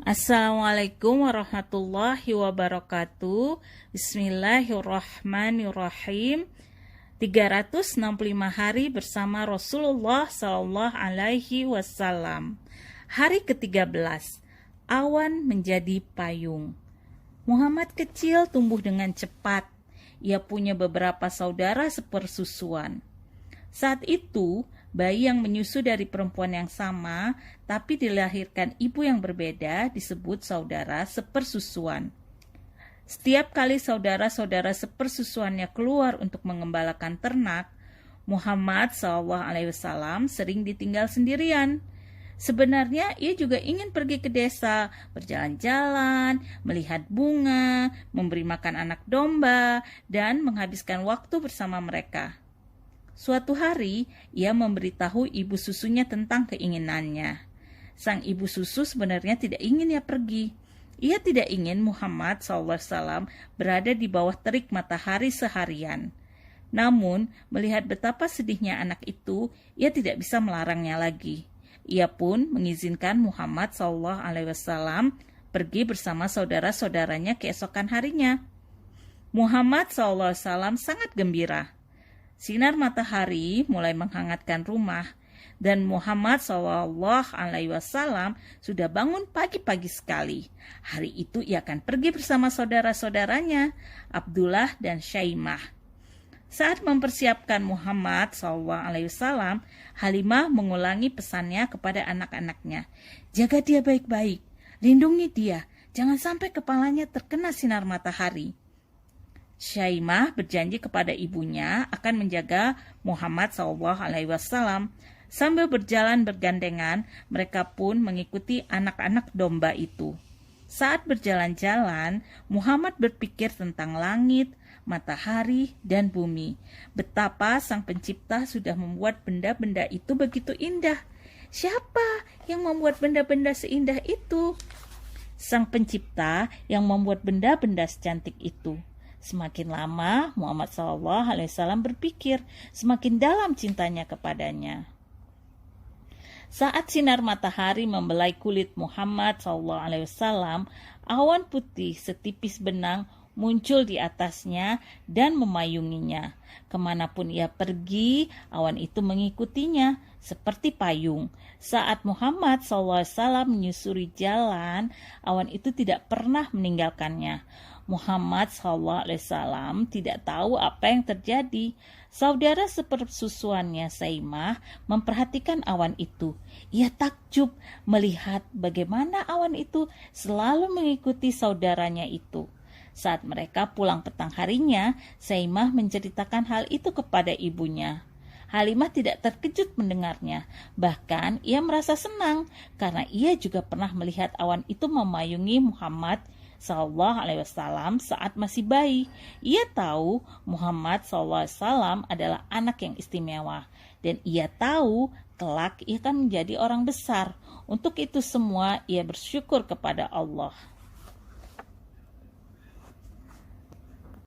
Assalamualaikum warahmatullahi wabarakatuh. Bismillahirrahmanirrahim. 365 hari bersama Rasulullah Sallallahu Alaihi Wasallam. Hari ke-13. Awan menjadi payung. Muhammad kecil tumbuh dengan cepat. Ia punya beberapa saudara sepersusuan. Saat itu, bayi yang menyusu dari perempuan yang sama, tapi dilahirkan ibu yang berbeda, disebut saudara sepersusuan. Setiap kali saudara-saudara sepersusuannya keluar untuk mengembalakan ternak, Muhammad SAW sering ditinggal sendirian. Sebenarnya ia juga ingin pergi ke desa, berjalan-jalan, melihat bunga, memberi makan anak domba, dan menghabiskan waktu bersama mereka. Suatu hari, ia memberitahu ibu susunya tentang keinginannya. Sang ibu susu sebenarnya tidak ingin ia pergi. Ia tidak ingin Muhammad SAW berada di bawah terik matahari seharian. Namun, melihat betapa sedihnya anak itu, ia tidak bisa melarangnya lagi. Ia pun mengizinkan Muhammad SAW pergi bersama saudara-saudaranya keesokan harinya. Muhammad SAW sangat gembira. Sinar matahari mulai menghangatkan rumah dan Muhammad SAW sudah bangun pagi-pagi sekali. Hari itu ia akan pergi bersama saudara-saudaranya, Abdullah dan Syaimah. Saat mempersiapkan Muhammad SAW, Halimah mengulangi pesannya kepada anak-anaknya. Jaga dia baik-baik, lindungi dia, jangan sampai kepalanya terkena sinar matahari. Syaimah berjanji kepada ibunya akan menjaga Muhammad SAW. Sambil berjalan bergandengan, mereka pun mengikuti anak-anak domba itu. Saat berjalan-jalan, Muhammad berpikir tentang langit, matahari, dan bumi. Betapa Sang Pencipta sudah membuat benda-benda itu begitu indah. Siapa yang membuat benda-benda seindah itu? Sang Pencipta yang membuat benda-benda secantik itu. Semakin lama Muhammad SAW berpikir, semakin dalam cintanya kepadanya. Saat sinar matahari membelai kulit Muhammad SAW, awan putih setipis benang muncul di atasnya dan memayunginya. Kemanapun ia pergi, awan itu mengikutinya seperti payung. Saat Muhammad SAW menyusuri jalan, awan itu tidak pernah meninggalkannya. Muhammad SAW tidak tahu apa yang terjadi. Saudara sepersusuannya Syaimah memperhatikan awan itu. Ia takjub melihat bagaimana awan itu selalu mengikuti saudaranya itu. Saat mereka pulang petang harinya, Syaimah menceritakan hal itu kepada ibunya. Halimah tidak terkejut mendengarnya. Bahkan ia merasa senang karena ia juga pernah melihat awan itu memayungi Muhammad SAW saat masih bayi. Ia tahu Muhammad SAW adalah anak yang istimewa dan ia tahu kelak ia akan menjadi orang besar. Untuk itu semua ia bersyukur kepada Allah.